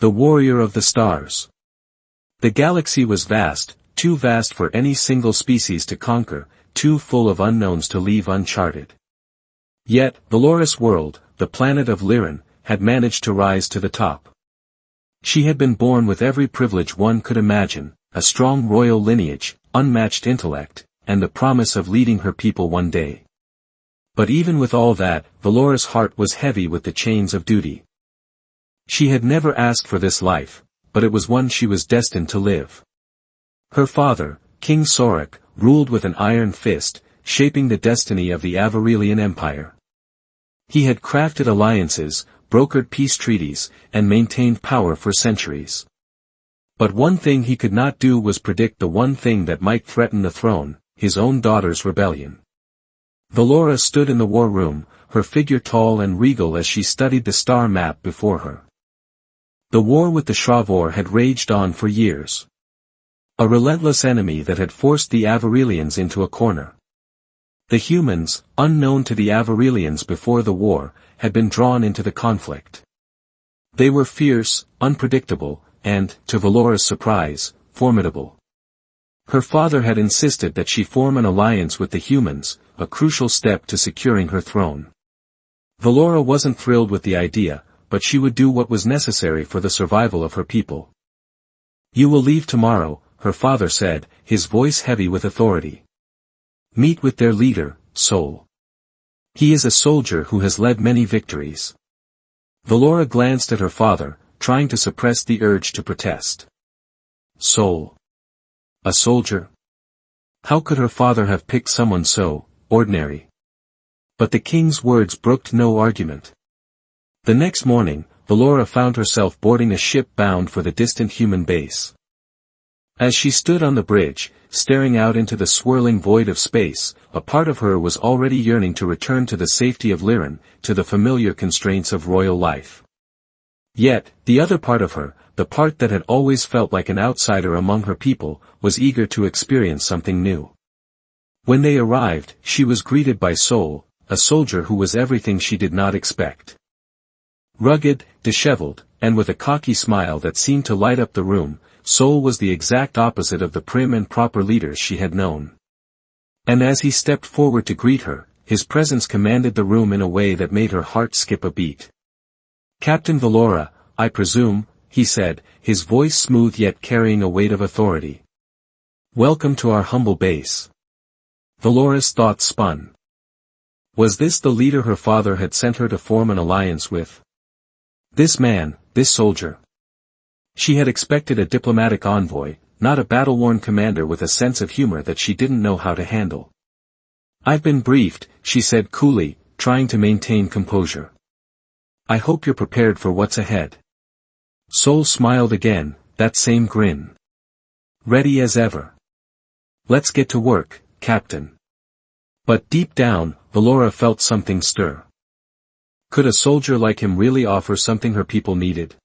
The warrior of the stars. The galaxy was vast, too vast for any single species to conquer, too full of unknowns to leave uncharted. Yet, Valoris' world, the planet of Lyran, had managed to rise to the top. She had been born with every privilege one could imagine, a strong royal lineage, unmatched intellect, and the promise of leading her people one day. But even with all that, Valoris' heart was heavy with the chains of duty. She had never asked for this life, but it was one she was destined to live. Her father, King Sorik, ruled with an iron fist, shaping the destiny of the Avarelian Empire. He had crafted alliances, brokered peace treaties, and maintained power for centuries. But one thing he could not do was predict the one thing that might threaten the throne, his own daughter's rebellion. Valora stood in the war room, her figure tall and regal as she studied the star map before her. The war with the Shravor had raged on for years. A relentless enemy that had forced the Avarelians into a corner. The humans, unknown to the Avarelians before the war, had been drawn into the conflict. They were fierce, unpredictable, and, to Valora's surprise, formidable. Her father had insisted that she form an alliance with the humans, a crucial step to securing her throne. Valora wasn't thrilled with the idea, but she would do what was necessary for the survival of her people. "You will leave tomorrow," her father said, his voice heavy with authority. "Meet with their leader, Sol. He is a soldier who has led many victories." Valora glanced at her father, trying to suppress the urge to protest. Sol. A soldier? How could her father have picked someone so ordinary? But the king's words brooked no argument. The next morning, Valora found herself boarding a ship bound for the distant human base. As she stood on the bridge, staring out into the swirling void of space, a part of her was already yearning to return to the safety of Lyran, to the familiar constraints of royal life. Yet, the other part of her, the part that had always felt like an outsider among her people, was eager to experience something new. When they arrived, she was greeted by Sol, a soldier who was everything she did not expect. Rugged, disheveled, and with a cocky smile that seemed to light up the room, Sol was the exact opposite of the prim and proper leader she had known. And as he stepped forward to greet her, his presence commanded the room in a way that made her heart skip a beat. "Captain Valora, I presume," he said, his voice smooth yet carrying a weight of authority. "Welcome to our humble base." Valora's thoughts spun. Was this the leader her father had sent her to form an alliance with? This man, this soldier. She had expected a diplomatic envoy, not a battle-worn commander with a sense of humor that she didn't know how to handle. "I've been briefed," she said coolly, trying to maintain composure. "I hope you're prepared for what's ahead." Sol smiled again, that same grin. "Ready as ever. Let's get to work, Captain." But deep down, Valora felt something stir. Could a soldier like him really offer something her people needed?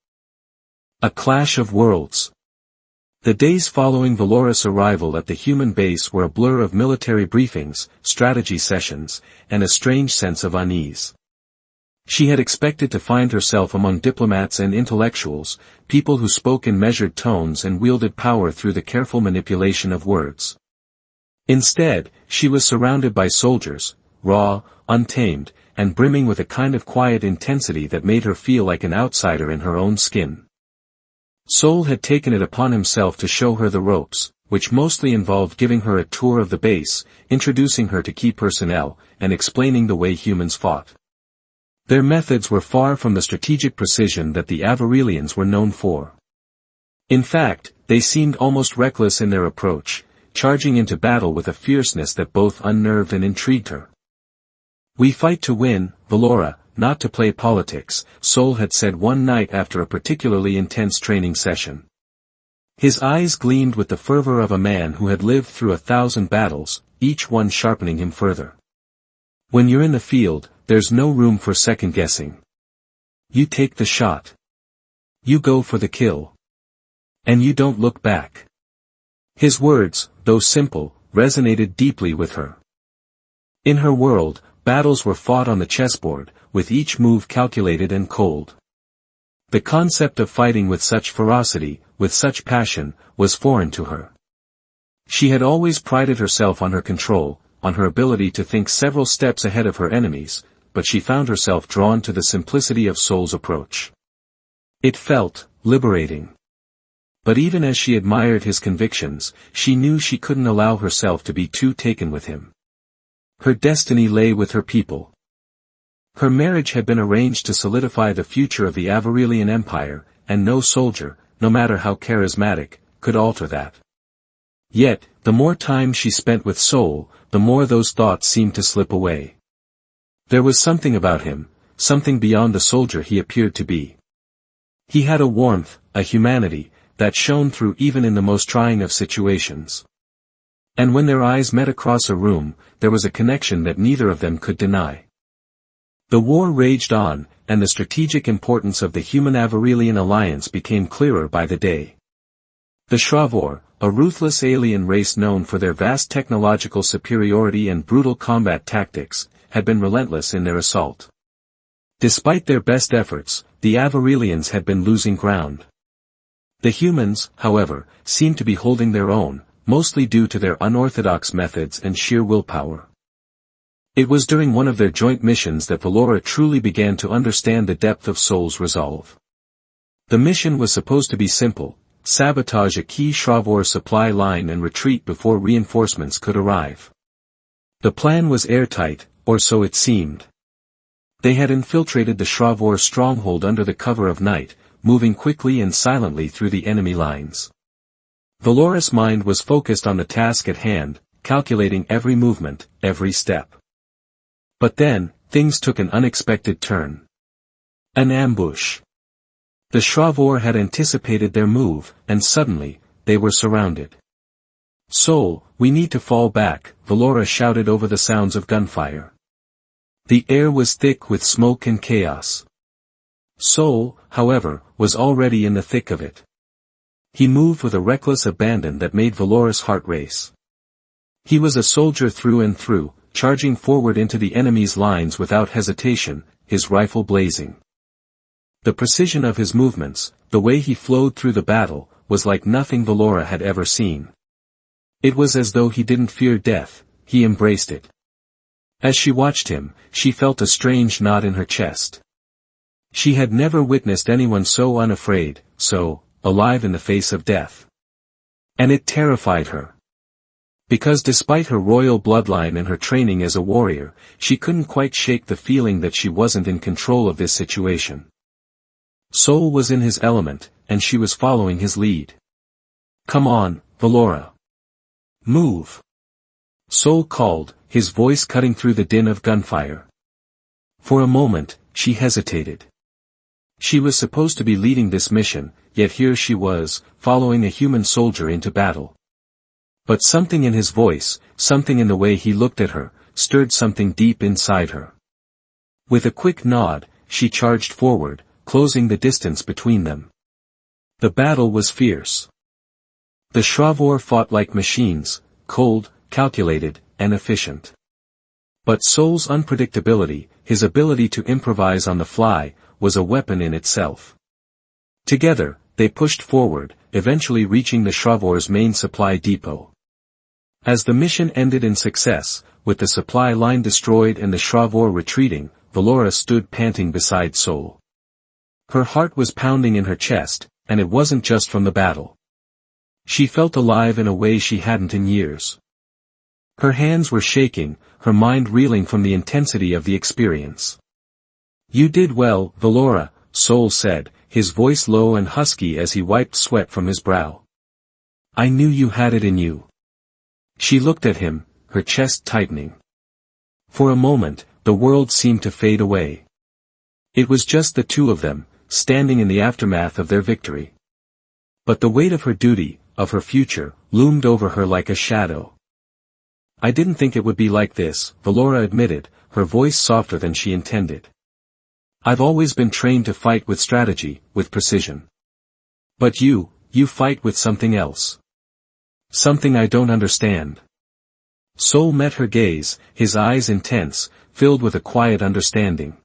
A clash of worlds. The days following Valoris' arrival at the human base were a blur of military briefings, strategy sessions, and a strange sense of unease. She had expected to find herself among diplomats and intellectuals, people who spoke in measured tones and wielded power through the careful manipulation of words. Instead, she was surrounded by soldiers, raw, untamed, and brimming with a kind of quiet intensity that made her feel like an outsider in her own skin. Sol had taken it upon himself to show her the ropes, which mostly involved giving her a tour of the base, introducing her to key personnel, and explaining the way humans fought. Their methods were far from the strategic precision that the Avarelians were known for. In fact, they seemed almost reckless in their approach, charging into battle with a fierceness that both unnerved and intrigued her. "We fight to win, Valora, not to play politics," Sol had said one night after a particularly intense training session. His eyes gleamed with the fervor of a man who had lived through 1,000 battles, each one sharpening him further. "When you're in the field, there's no room for second-guessing. You take the shot. You go for the kill. And you don't look back." His words, though simple, resonated deeply with her. In her world, battles were fought on the chessboard, with each move calculated and cold. The concept of fighting with such ferocity, with such passion, was foreign to her. She had always prided herself on her control, on her ability to think several steps ahead of her enemies, but she found herself drawn to the simplicity of Soul's approach. It felt liberating. But even as she admired his convictions, she knew she couldn't allow herself to be too taken with him. Her destiny lay with her people. Her marriage had been arranged to solidify the future of the Avarelian Empire, and no soldier, no matter how charismatic, could alter that. Yet, the more time she spent with Soul, the more those thoughts seemed to slip away. There was something about him, something beyond the soldier he appeared to be. He had a warmth, a humanity, that shone through even in the most trying of situations. And when their eyes met across a room, there was a connection that neither of them could deny. The war raged on, and the strategic importance of the human-Avarelian alliance became clearer by the day. The Shravor, a ruthless alien race known for their vast technological superiority and brutal combat tactics, had been relentless in their assault. Despite their best efforts, the Avarelians had been losing ground. The humans, however, seemed to be holding their own, mostly due to their unorthodox methods and sheer willpower. It was during one of their joint missions that Valora truly began to understand the depth of Soul's resolve. The mission was supposed to be simple: sabotage a key Shravor supply line and retreat before reinforcements could arrive. The plan was airtight, or so it seemed. They had infiltrated the Shravor stronghold under the cover of night, moving quickly and silently through the enemy lines. Valora's mind was focused on the task at hand, calculating every movement, every step. But then, things took an unexpected turn. An ambush. The Shravor had anticipated their move, and suddenly, they were surrounded. "Soul, we need to fall back," Valora shouted over the sounds of gunfire. The air was thick with smoke and chaos. Soul, however, was already in the thick of it. He moved with a reckless abandon that made Valora's heart race. He was a soldier through and through, charging forward into the enemy's lines without hesitation, his rifle blazing. The precision of his movements, the way he flowed through the battle, was like nothing Valora had ever seen. It was as though he didn't fear death, he embraced it. As she watched him, she felt a strange knot in her chest. She had never witnessed anyone so unafraid, so alive in the face of death. And it terrified her. Because despite her royal bloodline and her training as a warrior, she couldn't quite shake the feeling that she wasn't in control of this situation. Soul was in his element, and she was following his lead. "Come on, Valora. Move." Soul called, his voice cutting through the din of gunfire. For a moment, she hesitated. She was supposed to be leading this mission, yet here she was, following a human soldier into battle. But something in his voice, something in the way he looked at her, stirred something deep inside her. With a quick nod, she charged forward, closing the distance between them. The battle was fierce. The Shravor fought like machines, cold, calculated, and efficient. But Soul's unpredictability, his ability to improvise on the fly, was a weapon in itself. Together, they pushed forward, eventually reaching the Shravor's main supply depot. As the mission ended in success, with the supply line destroyed and the Shravor retreating, Valora stood panting beside Soul. Her heart was pounding in her chest, and it wasn't just from the battle. She felt alive in a way she hadn't in years. Her hands were shaking, her mind reeling from the intensity of the experience. "You did well, Valora," Soul said, his voice low and husky as he wiped sweat from his brow. "I knew you had it in you." She looked at him, her chest tightening. For a moment, the world seemed to fade away. It was just the two of them, standing in the aftermath of their victory. But the weight of her duty, of her future, loomed over her like a shadow. "I didn't think it would be like this," Valora admitted, her voice softer than she intended. "I've always been trained to fight with strategy, with precision. But you fight with something else. Something I don't understand." Soul met her gaze, his eyes intense, filled with a quiet understanding.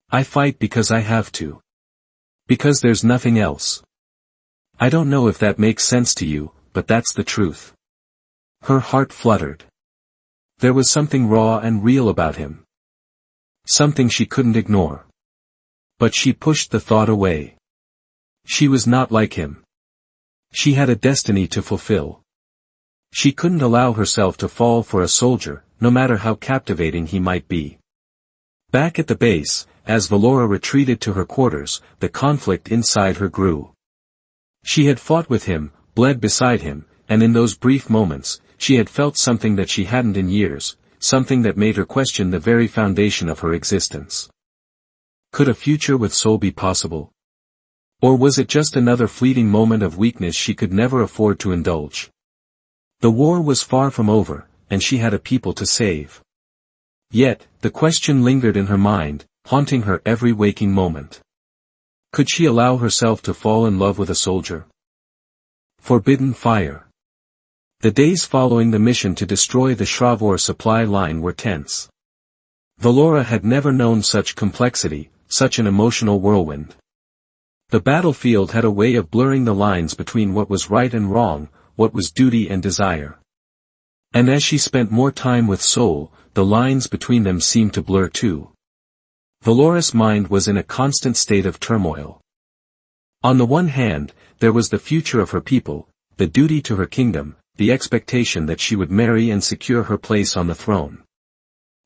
"I fight because I have to. Because there's nothing else. I don't know if that makes sense to you, but that's the truth. Her heart fluttered. There was something raw and real about him. Something she couldn't ignore. But she pushed the thought away. She was not like him. She had a destiny to fulfill. She couldn't allow herself to fall for a soldier, no matter how captivating he might be. Back at the base, as Valora retreated to her quarters, the conflict inside her grew. She had fought with him, bled beside him, and in those brief moments, she had felt something that she hadn't in years, something that made her question the very foundation of her existence. Could a future with Sol be possible? Or was it just another fleeting moment of weakness she could never afford to indulge? The war was far from over, and she had a people to save. Yet, the question lingered in her mind, haunting her every waking moment. Could she allow herself to fall in love with a soldier? Forbidden fire. The days following the mission to destroy the Shravor supply line were tense. Valora had never known such complexity, such an emotional whirlwind. The battlefield had a way of blurring the lines between what was right and wrong, what was duty and desire. And as she spent more time with Sol, the lines between them seemed to blur too. Valora's mind was in a constant state of turmoil. On the one hand, there was the future of her people, the duty to her kingdom, the expectation that she would marry and secure her place on the throne.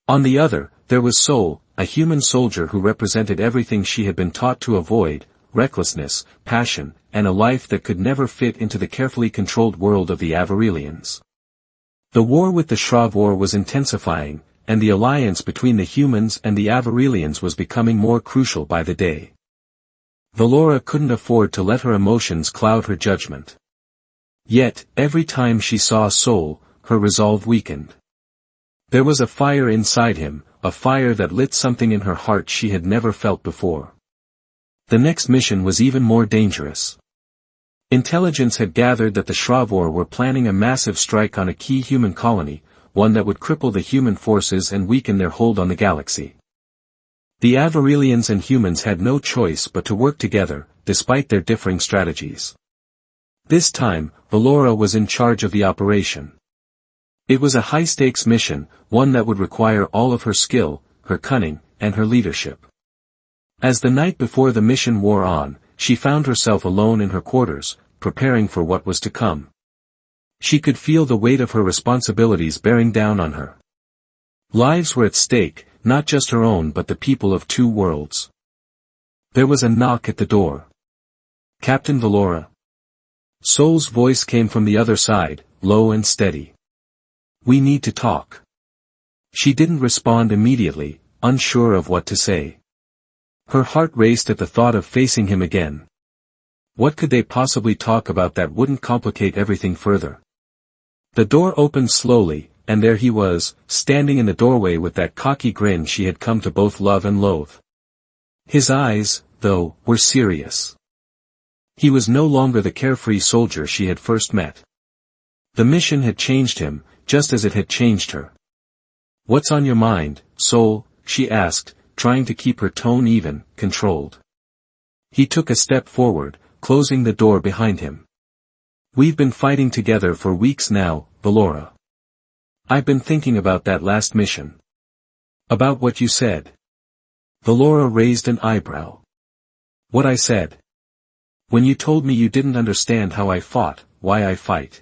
On the other, there was Sol, a human soldier who represented everything she had been taught to avoid, recklessness, passion, and a life that could never fit into the carefully controlled world of the Avarelians. The war with the Shravor was intensifying, and the alliance between the humans and the Avarelians was becoming more crucial by the day. Valora couldn't afford to let her emotions cloud her judgment. Yet, every time she saw Sol, her resolve weakened. There was a fire inside him, a fire that lit something in her heart she had never felt before. The next mission was even more dangerous. Intelligence had gathered that the Shravor were planning a massive strike on a key human colony, one that would cripple the human forces and weaken their hold on the galaxy. The Avarelians and humans had no choice but to work together, despite their differing strategies. This time, Valora was in charge of the operation. It was a high-stakes mission, one that would require all of her skill, her cunning, and her leadership. As the night before the mission wore on, she found herself alone in her quarters, preparing for what was to come. She could feel the weight of her responsibilities bearing down on her. Lives were at stake, not just her own but the people of two worlds. There was a knock at the door. "Captain Valora." Sol's voice came from the other side, low and steady. "We need to talk." She didn't respond immediately, unsure of what to say. Her heart raced at the thought of facing him again. What could they possibly talk about that wouldn't complicate everything further? The door opened slowly, and there he was, standing in the doorway with that cocky grin she had come to both love and loathe. His eyes, though, were serious. He was no longer the carefree soldier she had first met. The mission had changed him, just as it had changed her. "What's on your mind, Sol?" she asked, trying to keep her tone even, controlled. He took a step forward, closing the door behind him. "We've been fighting together for weeks now, Valora. I've been thinking about that last mission. About what you said." Valora raised an eyebrow. "What I said? When you told me you didn't understand how I fought, why I fight.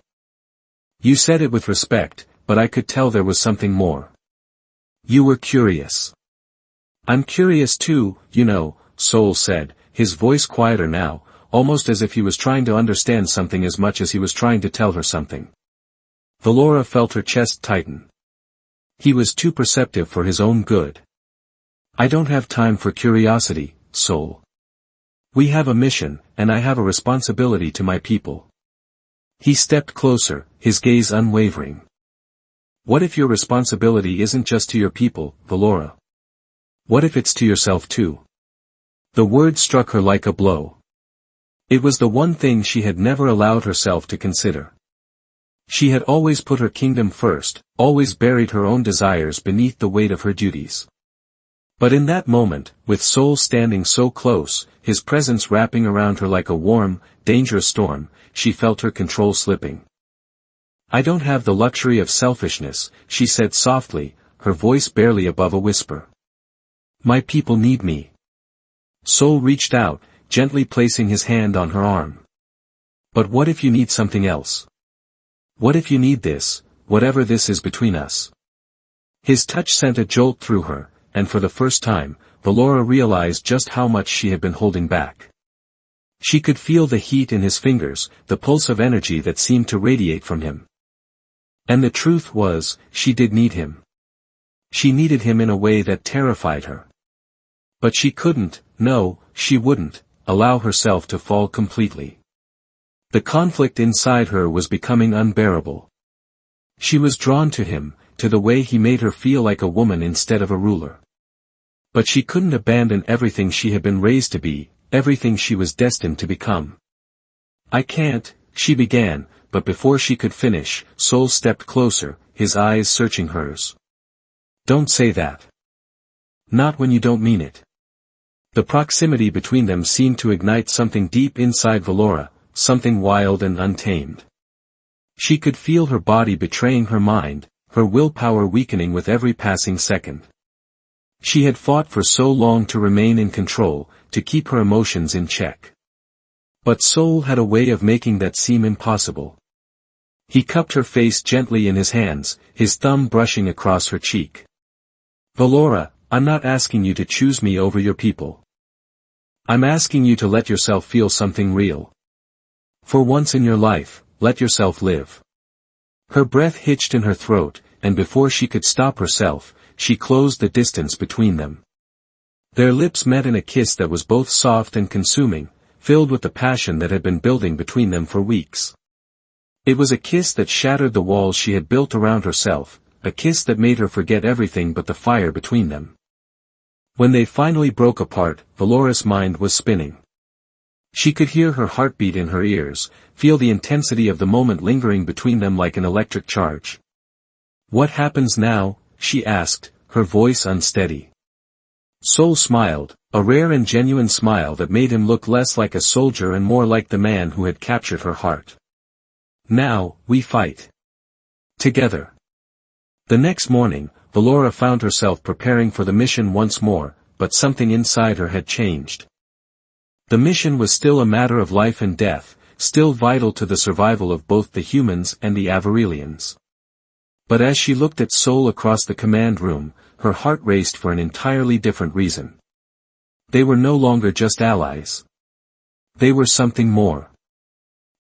You said it with respect, but I could tell there was something more. You were curious." "I'm curious too, you know," Sol said, his voice quieter now, almost as if he was trying to understand something as much as he was trying to tell her something. Valora felt her chest tighten. He was too perceptive for his own good. "I don't have time for curiosity, Sol. We have a mission, and I have a responsibility to my people." He stepped closer, his gaze unwavering. "What if your responsibility isn't just to your people, Valora? What if it's to yourself too?" The word struck her like a blow. It was the one thing she had never allowed herself to consider. She had always put her kingdom first, always buried her own desires beneath the weight of her duties. But in that moment, with Sol standing so close, his presence wrapping around her like a warm, dangerous storm, she felt her control slipping. "I don't have the luxury of selfishness," she said softly, her voice barely above a whisper. "My people need me." Sol reached out, gently placing his hand on her arm. "But what if you need something else? What if you need this, whatever this is between us?" His touch sent a jolt through her, and for the first time, Valora realized just how much she had been holding back. She could feel the heat in his fingers, the pulse of energy that seemed to radiate from him. And the truth was, she did need him. She needed him in a way that terrified her. But she couldn't, no, she wouldn't, allow herself to fall completely. The conflict inside her was becoming unbearable. She was drawn to him, to the way he made her feel like a woman instead of a ruler. But she couldn't abandon everything she had been raised to be, everything she was destined to become. "I can't," she began, but before she could finish, Sol stepped closer, his eyes searching hers. "Don't say that. Not when you don't mean it." The proximity between them seemed to ignite something deep inside Valora, something wild and untamed. She could feel her body betraying her mind, her willpower weakening with every passing second. She had fought for so long to remain in control, to keep her emotions in check. But Sol had a way of making that seem impossible. He cupped her face gently in his hands, his thumb brushing across her cheek. "Valora, I'm not asking you to choose me over your people. I'm asking you to let yourself feel something real. For once in your life, let yourself live." Her breath hitched in her throat, and before she could stop herself, she closed the distance between them. Their lips met in a kiss that was both soft and consuming, filled with the passion that had been building between them for weeks. It was a kiss that shattered the walls she had built around herself, a kiss that made her forget everything but the fire between them. When they finally broke apart, Valora's mind was spinning. She could hear her heartbeat in her ears, feel the intensity of the moment lingering between them like an electric charge. "What happens now?" she asked, her voice unsteady. Sol smiled, a rare and genuine smile that made him look less like a soldier and more like the man who had captured her heart. "Now, we fight. Together." The next morning, Valora found herself preparing for the mission once more, but something inside her had changed. The mission was still a matter of life and death, still vital to the survival of both the humans and the Avarelians. But as she looked at Sol across the command room, her heart raced for an entirely different reason. They were no longer just allies. They were something more.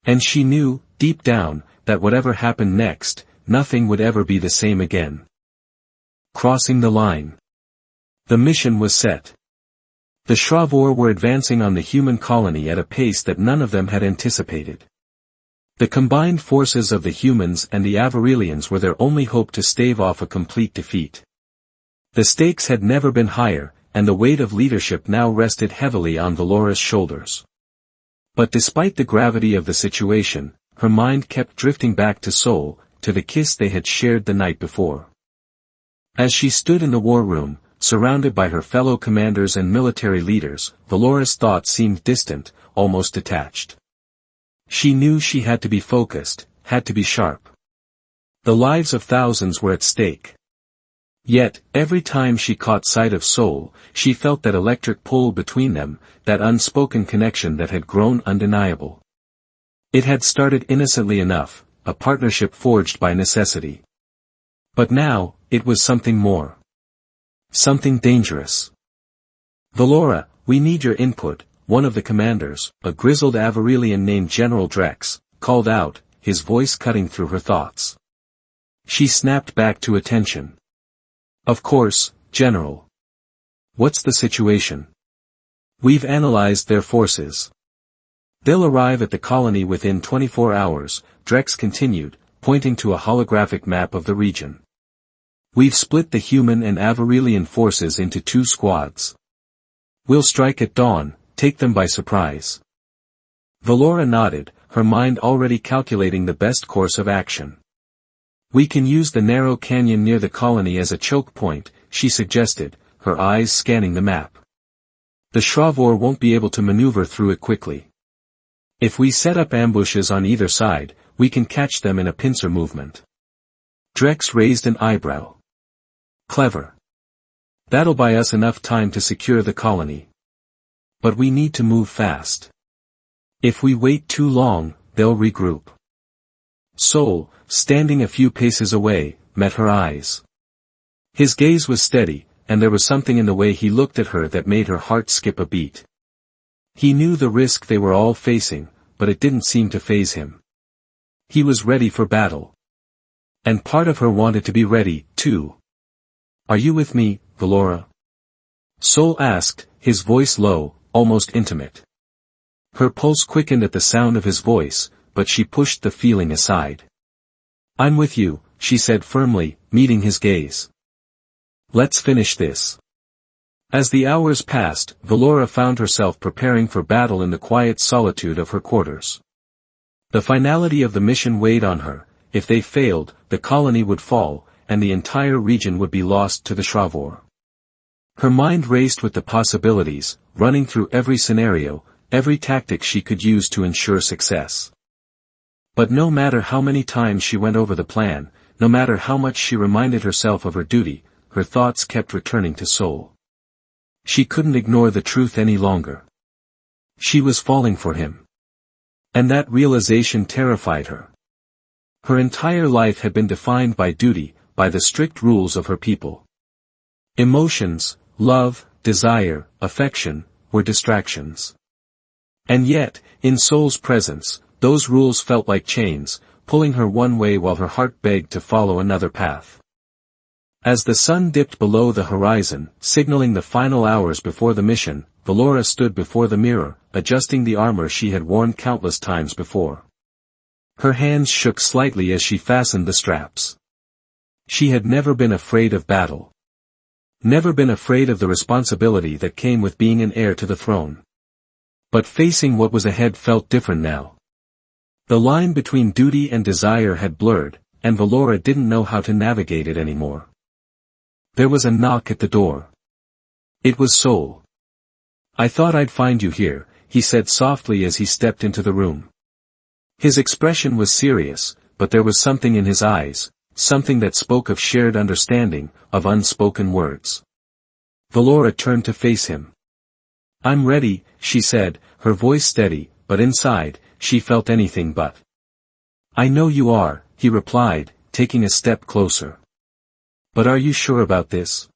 And she knew, deep down, that whatever happened next, nothing would ever be the same again. Crossing the line. The mission was set. The Shravor were advancing on the human colony at a pace that none of them had anticipated. The combined forces of the humans and the Avarelians were their only hope to stave off a complete defeat. The stakes had never been higher, and the weight of leadership now rested heavily on Valora's shoulders. But despite the gravity of the situation, her mind kept drifting back to Sol, to the kiss they had shared the night before. As she stood in the war room, surrounded by her fellow commanders and military leaders, Valora's thoughts seemed distant, almost detached. She knew she had to be focused, had to be sharp. The lives of thousands were at stake. Yet, every time she caught sight of Sol, she felt that electric pull between them, that unspoken connection that had grown undeniable. It had started innocently enough, a partnership forged by necessity. But now, it was something more. Something dangerous. "Valora, we need your input," one of the commanders, a grizzled Avarelian named General Drex, called out, his voice cutting through her thoughts. She snapped back to attention. "Of course, General. What's the situation?" "We've analyzed their forces. They'll arrive at the colony within 24 hours, Drex continued, pointing to a holographic map of the region. "We've split the human and Avarelian forces into 2 squads. We'll strike at dawn, take them by surprise." Valora nodded, her mind already calculating the best course of action. "We can use the narrow canyon near the colony as a choke point," she suggested, her eyes scanning the map. The Shravor won't be able to maneuver through it quickly. If we set up ambushes on either side, we can catch them in a pincer movement. Drex raised an eyebrow. Clever. That'll buy us enough time to secure the colony. But we need to move fast. If we wait too long, they'll regroup. Sol, standing a few paces away, met her eyes. His gaze was steady, and there was something in the way he looked at her that made her heart skip a beat. He knew the risk they were all facing, but it didn't seem to faze him. He was ready for battle. And part of her wanted to be ready, too. Are you with me, Valora? Sol asked, his voice low, almost intimate. Her pulse quickened at the sound of his voice, but she pushed the feeling aside. I'm with you, she said firmly, meeting his gaze. Let's finish this. As the hours passed, Valora found herself preparing for battle in the quiet solitude of her quarters. The finality of the mission weighed on her. If they failed, the colony would fall, and the entire region would be lost to the Shravor. Her mind raced with the possibilities, running through every scenario, every tactic she could use to ensure success. But no matter how many times she went over the plan, no matter how much she reminded herself of her duty, her thoughts kept returning to Sol. She couldn't ignore the truth any longer. She was falling for him. And that realization terrified her. Her entire life had been defined by duty, by the strict rules of her people. Emotions, love, desire, affection, were distractions. And yet, in Sol's presence, those rules felt like chains, pulling her one way while her heart begged to follow another path. As the sun dipped below the horizon, signaling the final hours before the mission, Valora stood before the mirror, adjusting the armor she had worn countless times before. Her hands shook slightly as she fastened the straps. She had never been afraid of battle. Never been afraid of the responsibility that came with being an heir to the throne. But facing what was ahead felt different now. The line between duty and desire had blurred, and Valora didn't know how to navigate it anymore. There was a knock at the door. It was Sol. I thought I'd find you here, he said softly as he stepped into the room. His expression was serious, but there was something in his eyes, something that spoke of shared understanding, of unspoken words. Valora turned to face him. I'm ready, she said, her voice steady, but inside, she felt anything but. I know you are, he replied, taking a step closer. But are you sure about this?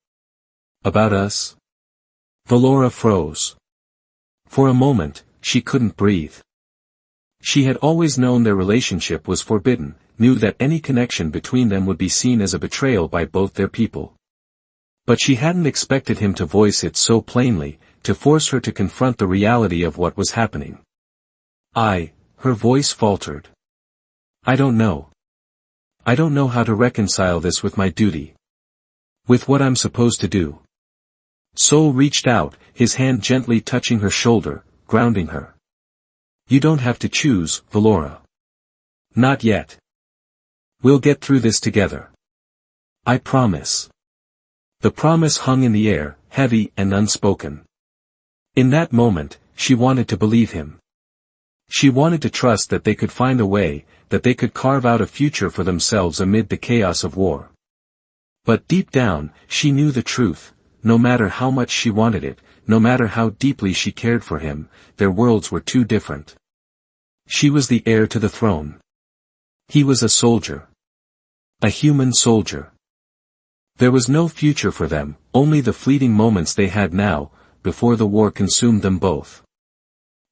About us? Valora froze. For a moment, she couldn't breathe. She had always known their relationship was forbidden, knew that any connection between them would be seen as a betrayal by both their people. But she hadn't expected him to voice it so plainly, to force her to confront the reality of what was happening. Her voice faltered. I don't know. I don't know how to reconcile this with my duty. With what I'm supposed to do. Sol reached out, his hand gently touching her shoulder, grounding her. You don't have to choose, Valora. Not yet. We'll get through this together. I promise. The promise hung in the air, heavy and unspoken. In that moment, she wanted to believe him. She wanted to trust that they could find a way, that they could carve out a future for themselves amid the chaos of war. But deep down, she knew the truth. No matter how much she wanted it, no matter how deeply she cared for him, their worlds were too different. She was the heir to the throne. He was a soldier. A human soldier. There was no future for them, only the fleeting moments they had now, before the war consumed them both.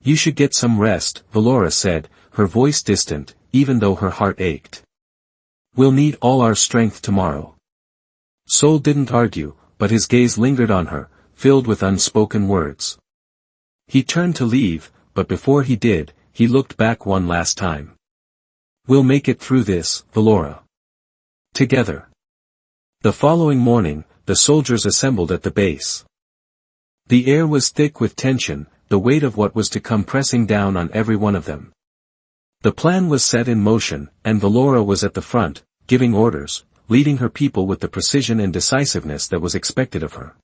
You should get some rest, Valora said, her voice distant, even though her heart ached. We'll need all our strength tomorrow. Sol didn't argue, but his gaze lingered on her, filled with unspoken words. He turned to leave, but before he did, he looked back one last time. We'll make it through this, Valora. Together. The following morning, the soldiers assembled at the base. The air was thick with tension, the weight of what was to come pressing down on every one of them. The plan was set in motion, and Valora was at the front, giving orders, leading her people with the precision and decisiveness that was expected of her.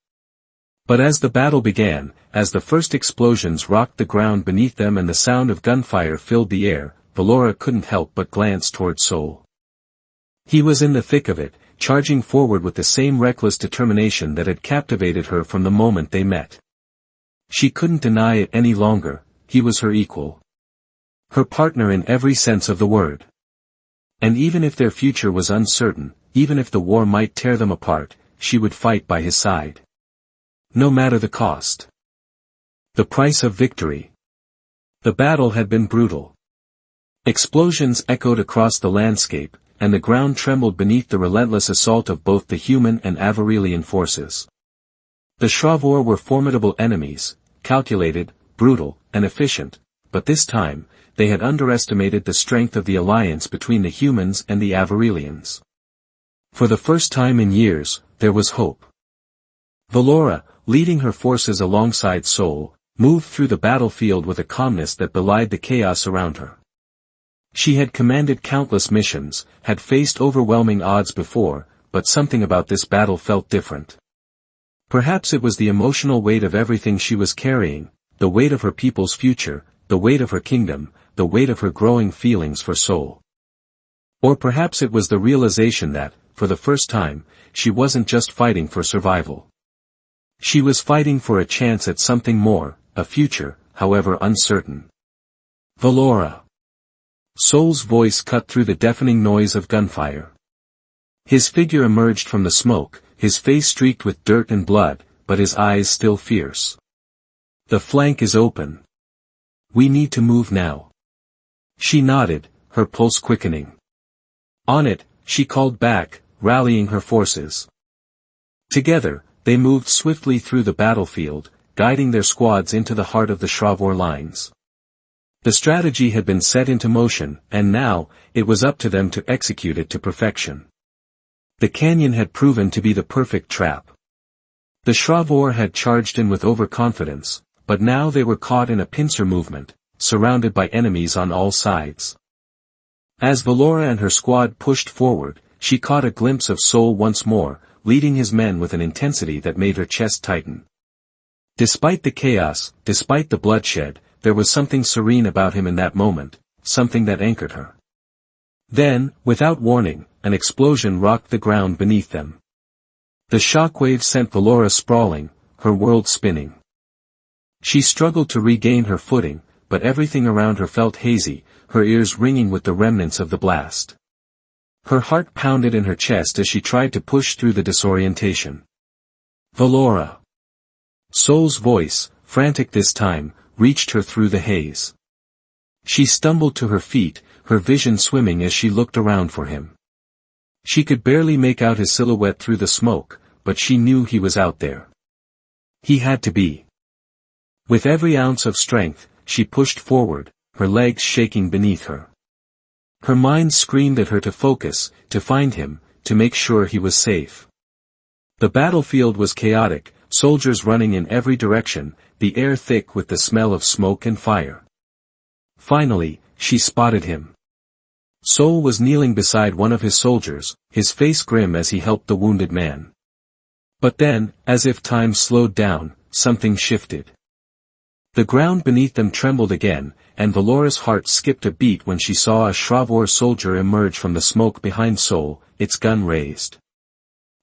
But as the battle began, as the first explosions rocked the ground beneath them and the sound of gunfire filled the air, Valora couldn't help but glance toward Sol. He was in the thick of it, charging forward with the same reckless determination that had captivated her from the moment they met. She couldn't deny it any longer, he was her equal. Her partner in every sense of the word. And even if their future was uncertain, even if the war might tear them apart, she would fight by his side. No matter the cost. The price of victory. The battle had been brutal. Explosions echoed across the landscape, and the ground trembled beneath the relentless assault of both the human and Avarelian forces. The Shravor were formidable enemies, calculated, brutal, and efficient, but this time, they had underestimated the strength of the alliance between the humans and the Avarelians. For the first time in years, there was hope. Valora, leading her forces alongside Sol, moved through the battlefield with a calmness that belied the chaos around her. She had commanded countless missions, had faced overwhelming odds before, but something about this battle felt different. Perhaps it was the emotional weight of everything she was carrying, the weight of her people's future, the weight of her kingdom, the weight of her growing feelings for Sol. Or perhaps it was the realization that, for the first time, she wasn't just fighting for survival. She was fighting for a chance at something more, a future, however uncertain. Valora. Sol's voice cut through the deafening noise of gunfire. His figure emerged from the smoke, his face streaked with dirt and blood, but his eyes still fierce. The flank is open. We need to move now. She nodded, her pulse quickening. On it, she called back, rallying her forces. Together, they moved swiftly through the battlefield, guiding their squads into the heart of the Shravor lines. The strategy had been set into motion, and now, it was up to them to execute it to perfection. The canyon had proven to be the perfect trap. The Shravor had charged in with overconfidence, but now they were caught in a pincer movement, surrounded by enemies on all sides. As Valora and her squad pushed forward, she caught a glimpse of Sol once more, leading his men with an intensity that made her chest tighten. Despite the chaos, despite the bloodshed, there was something serene about him in that moment, something that anchored her. Then, without warning, an explosion rocked the ground beneath them. The shockwave sent Valora sprawling, her world spinning. She struggled to regain her footing, but everything around her felt hazy, her ears ringing with the remnants of the blast. Her heart pounded in her chest as she tried to push through the disorientation. Valora. Sol's voice, frantic this time, reached her through the haze. She stumbled to her feet, her vision swimming as she looked around for him. She could barely make out his silhouette through the smoke, but she knew he was out there. He had to be. With every ounce of strength, she pushed forward, her legs shaking beneath her. Her mind screamed at her to focus, to find him, to make sure he was safe. The battlefield was chaotic, soldiers running in every direction, the air thick with the smell of smoke and fire. Finally, she spotted him. Sol was kneeling beside one of his soldiers, his face grim as he helped the wounded man. But then, as if time slowed down, something shifted. The ground beneath them trembled again, and Valora's heart skipped a beat when she saw a Shravor soldier emerge from the smoke behind Sol, its gun raised.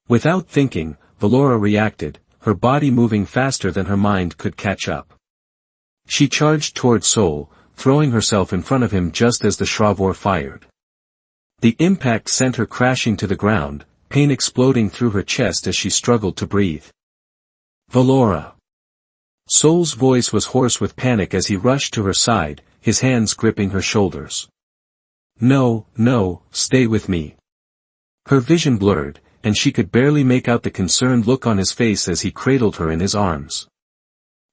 Without thinking, Valora reacted, her body moving faster than her mind could catch up. She charged toward Sol, throwing herself in front of him just as the Shravor fired. The impact sent her crashing to the ground, pain exploding through her chest as she struggled to breathe. Valora. Sol's voice was hoarse with panic as he rushed to her side, his hands gripping her shoulders. No, no, stay with me. Her vision blurred, and she could barely make out the concerned look on his face as he cradled her in his arms.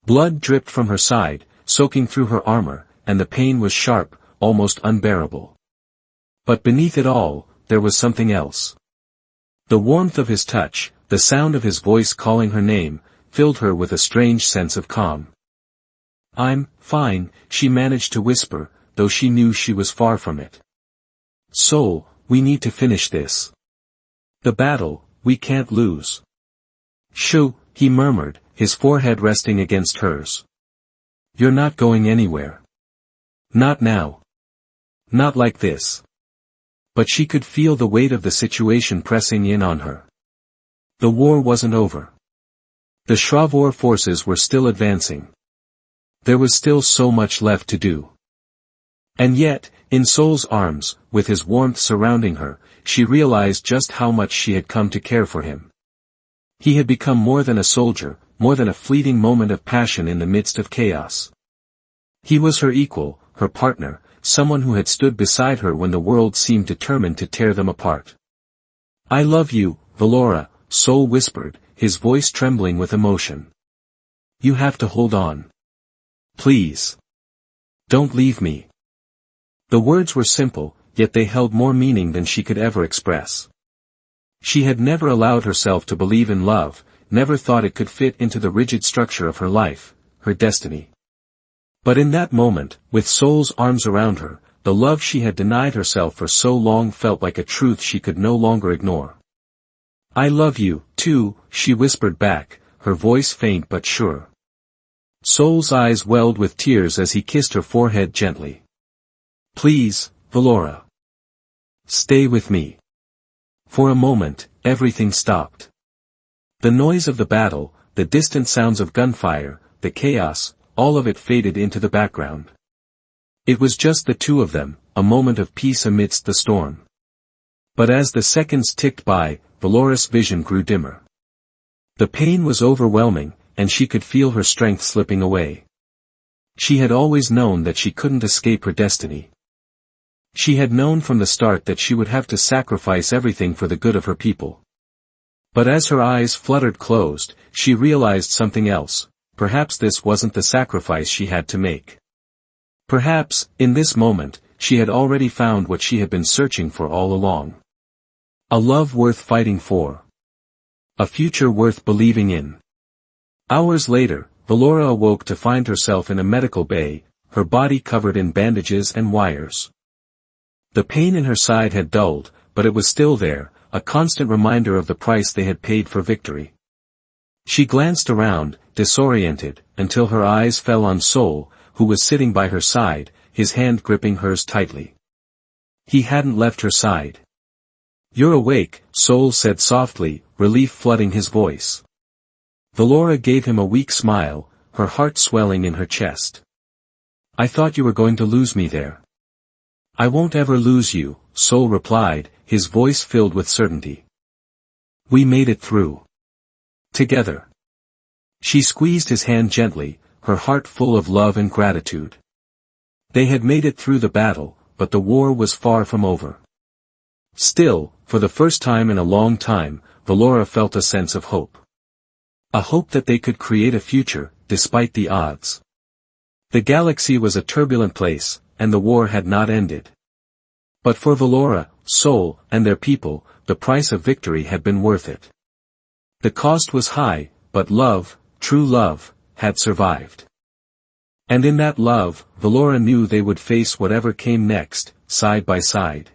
Blood dripped from her side, soaking through her armor, and the pain was sharp, almost unbearable. But beneath it all, there was something else. The warmth of his touch, the sound of his voice calling her name, filled her with a strange sense of calm. I'm fine, she managed to whisper, though she knew she was far from it. Sol, we need to finish this. The battle, we can't lose. Shoo, he murmured, his forehead resting against hers. "You're not going anywhere. Not now. Not like this." But she could feel the weight of the situation pressing in on her. The war wasn't over. The Shravor forces were still advancing. There was still so much left to do. And yet, in Sol's arms, with his warmth surrounding her, she realized just how much she had come to care for him. He had become more than a soldier, more than a fleeting moment of passion in the midst of chaos. He was her equal, her partner, someone who had stood beside her when the world seemed determined to tear them apart. "I love you, Valora," Sol whispered, his voice trembling with emotion. "You have to hold on. Please. Don't leave me." The words were simple, yet they held more meaning than she could ever express. She had never allowed herself to believe in love, never thought it could fit into the rigid structure of her life, her destiny. But in that moment, with Sol's arms around her, the love she had denied herself for so long felt like a truth she could no longer ignore. "I love you, too," she whispered back, her voice faint but sure. Sol's eyes welled with tears as he kissed her forehead gently. "Please, Valora. Stay with me." For a moment, everything stopped. The noise of the battle, the distant sounds of gunfire, the chaos, all of it faded into the background. It was just the two of them, a moment of peace amidst the storm. But as the seconds ticked by, Valora's vision grew dimmer. The pain was overwhelming, and she could feel her strength slipping away. She had always known that she couldn't escape her destiny. She had known from the start that she would have to sacrifice everything for the good of her people. But as her eyes fluttered closed, she realized something else. Perhaps this wasn't the sacrifice she had to make. Perhaps, in this moment, she had already found what she had been searching for all along. A love worth fighting for. A future worth believing in. Hours later, Valora awoke to find herself in a medical bay, her body covered in bandages and wires. The pain in her side had dulled, but it was still there, a constant reminder of the price they had paid for victory. She glanced around, disoriented, until her eyes fell on Sol, who was sitting by her side, his hand gripping hers tightly. He hadn't left her side. "You're awake," Sol said softly, relief flooding his voice. Valora gave him a weak smile, her heart swelling in her chest. "I thought you were going to lose me there." "I won't ever lose you," Sol replied, his voice filled with certainty. "We made it through. Together." She squeezed his hand gently, her heart full of love and gratitude. They had made it through the battle, but the war was far from over. Still, for the first time in a long time, Valora felt a sense of hope. A hope that they could create a future, despite the odds. The galaxy was a turbulent place, and the war had not ended. But for Valora, Sol, and their people, the price of victory had been worth it. The cost was high, but love, true love, had survived. And in that love, Valora knew they would face whatever came next, side by side.